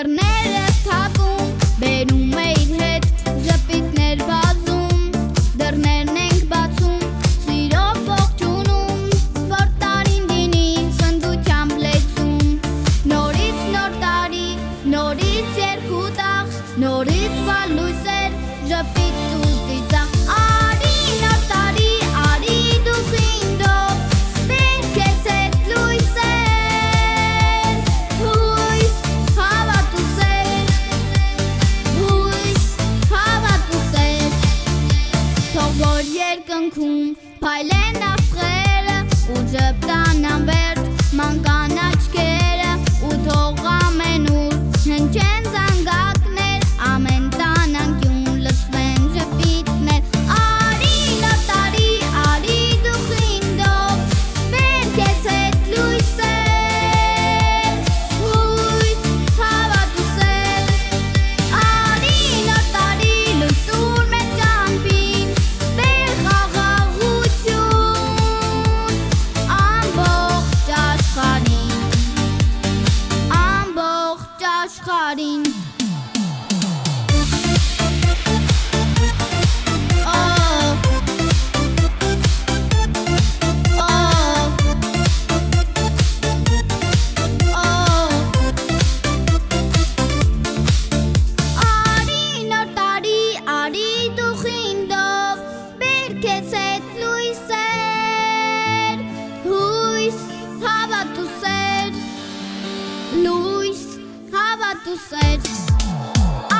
դռները թակում, բերում է իր հետ ժպիտներ բազում, դռներն ենք բացում, սիրով ողջունում, որ տարին դինի սնդությամբ լեցում, նորից նոր տարի, նորից երկու տաղ, նորից վար լույսեր, ժպիտ ու ծիծաղ, արի նոր տարի, արի դու խինդով, բեր քեզ հետ լույսեր, հույս, հավատ ու սեր, հույս, հավատ ու սեր, թող որ երկնքում փայլեն աստղերը ու ժպտանան վերջ մանկան աչքերը ու թող ամենուր հնչեն զանգակներ, ամեն տան անկյուն լցվեն ժպիտներ, արի նոր տարի, արի դու խինդով, բեր քեզ հետ լույսեր, հույս, հավատ ու սեր, արի նոր տարի, լույս տուր մեր ճամփին, բեր խաղաղություն, ամբողջ աշխարհին, Արի նոր տարի, արի դու խինդով, բեր քեզ հետ լույսեր, հույս, հավատ ու սեր, լույս, հավատ ու սեր,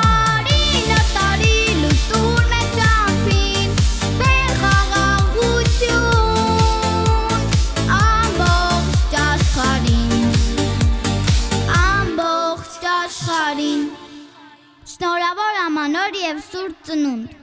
արի նոր տարի, լույս տուր մեր ճամփին, բեր խաղաղություն, ամբողջ աշխարհին, շնորհավոր ամանոր և սուրբ ծնունդ։